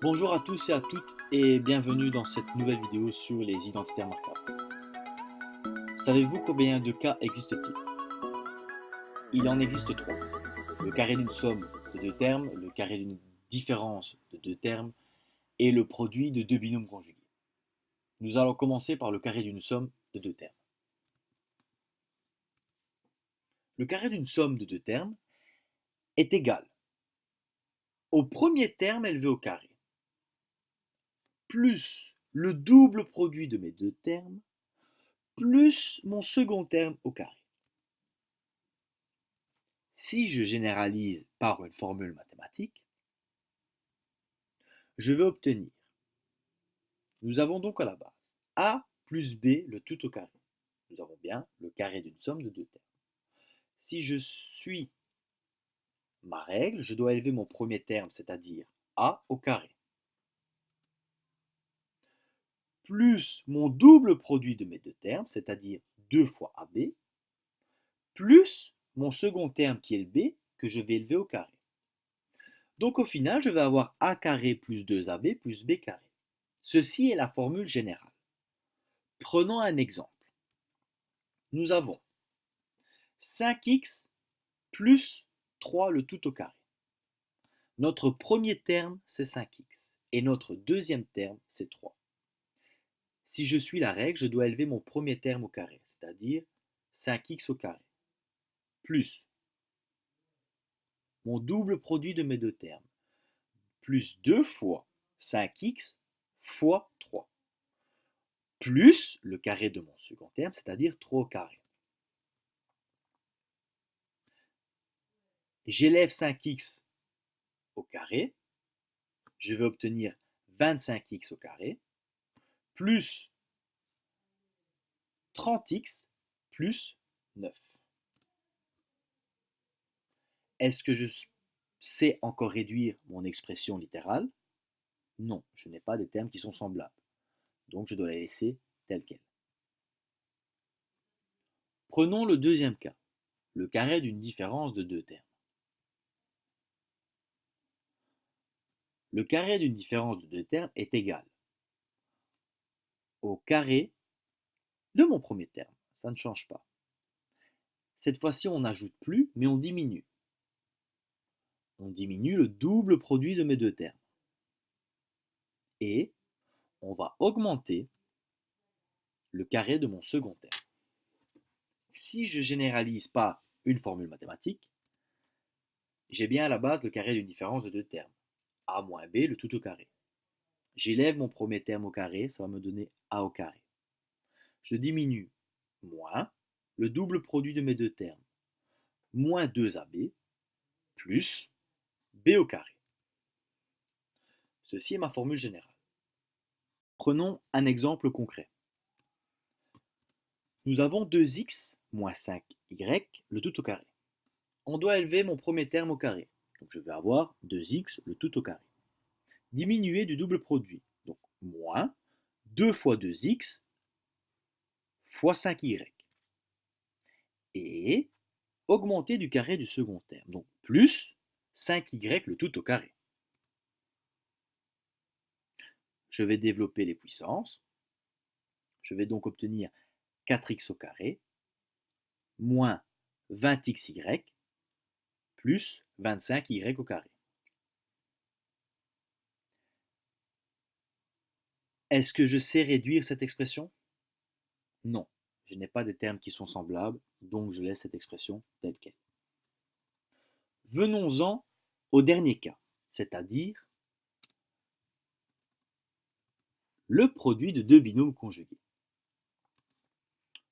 Bonjour à tous et à toutes et bienvenue dans cette nouvelle vidéo sur les identités remarquables. Savez-vous combien de cas existent-il? Il en existe trois. Le carré d'une somme de deux termes, le carré d'une différence de deux termes et le produit de deux binômes conjugués. Nous allons commencer par le carré d'une somme de deux termes. Le carré d'une somme de deux termes est égal au premier terme élevé au carré, plus le double produit de mes deux termes, plus mon second terme au carré. Si je généralise par une formule mathématique, je vais obtenir, nous avons donc à la base a plus b le tout au carré. Nous avons bien le carré d'une somme de deux termes. Si je suis ma règle, je dois élever mon premier terme, c'est-à-dire a au carré, plus mon double produit de mes deux termes, c'est-à-dire 2 fois ab, plus mon second terme qui est le b, que je vais élever au carré. Donc au final, je vais avoir a carré plus 2ab plus b carré. Ceci est la formule générale. Prenons un exemple. Nous avons 5x plus 3 le tout au carré. Notre premier terme, c'est 5x. Et notre deuxième terme, c'est 3. Si je suis la règle, je dois élever mon premier terme au carré, c'est-à-dire 5x au carré, plus mon double produit de mes deux termes, plus 2 fois 5x fois 3, plus le carré de mon second terme, c'est-à-dire 3 au carré. J'élève 5x au carré, je vais obtenir 25x au carré, plus 30x plus 9. Est-ce que je sais encore réduire mon expression littérale? Non, je n'ai pas des termes qui sont semblables. Donc je dois la laisser telle qu'elle. Prenons le deuxième cas, le carré d'une différence de deux termes. Le carré d'une différence de deux termes est égal au carré de mon premier terme. Ça ne change pas. Cette fois-ci, on n'ajoute plus, mais on diminue. On diminue le double produit de mes deux termes. Et on va augmenter le carré de mon second terme. Si je généralise pas une formule mathématique, j'ai bien à la base le carré d'une différence de deux termes. A moins b, le tout au carré. J'élève mon premier terme au carré, ça va me donner a au carré. Je diminue moins le double produit de mes deux termes, moins 2ab, plus b au carré. Ceci est ma formule générale. Prenons un exemple concret. Nous avons 2x moins 5y, le tout au carré. On doit élever mon premier terme au carré. Donc je vais avoir 2x, le tout au carré. Diminuer du double produit. Donc moins 2 fois 2x fois 5y. Et augmenter du carré du second terme. Donc plus 5y le tout au carré. Je vais développer les puissances. Je vais donc obtenir 4x au carré moins 20xy plus 25y au carré. Est-ce que je sais réduire cette expression? Non, je n'ai pas des termes qui sont semblables, donc je laisse cette expression telle qu'elle. Venons-en au dernier cas, c'est-à-dire le produit de deux binômes conjugués.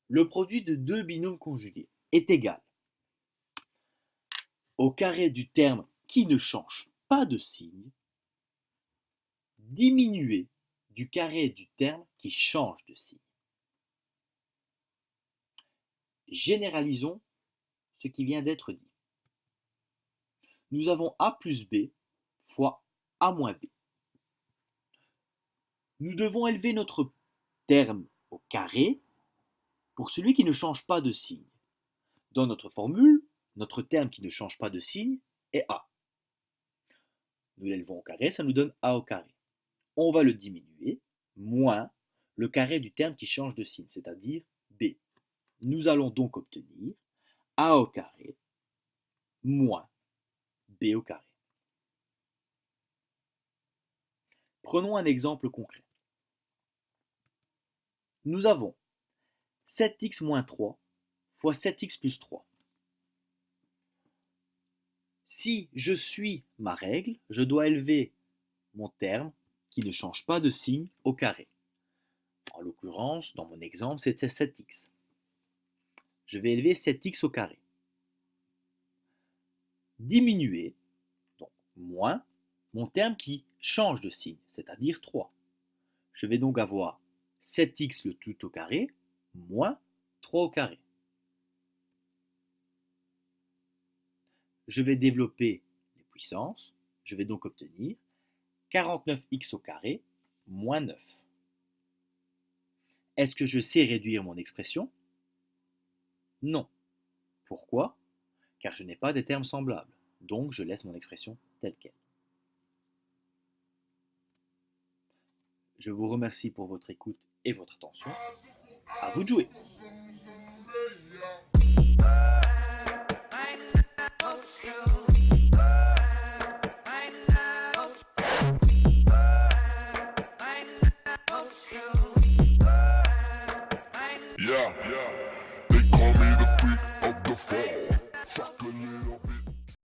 Le produit de deux binômes conjugués est égal au carré du terme qui ne change pas de signe, diminué du carré du terme qui change de signe. Généralisons ce qui vient d'être dit. Nous avons a plus b fois a moins b. Nous devons élever notre terme au carré pour celui qui ne change pas de signe. Dans notre formule, notre terme qui ne change pas de signe est a. Nous l'élevons au carré, ça nous donne a au carré. on va le diminuer, moins le carré du terme qui change de signe, c'est-à-dire b. Nous allons donc obtenir a au carré moins b au carré. Prenons un exemple concret. Nous avons 7x moins 3 fois 7x plus 3. Si je suis ma règle, je dois élever mon terme qui ne change pas de signe au carré. En l'occurrence, dans mon exemple, c'était 7x. Je vais élever 7x au carré. Diminuer, donc moins, mon terme qui change de signe, c'est-à-dire 3. Je vais donc avoir 7x le tout au carré moins 3 au carré. Je vais développer les puissances. Je vais donc obtenir 49x au carré moins 9. Est-ce que je sais réduire mon expression? Non. Pourquoi? Car je n'ai pas des termes semblables. Donc je laisse mon expression telle quelle. Je vous remercie pour votre écoute et votre attention. À vous de jouer!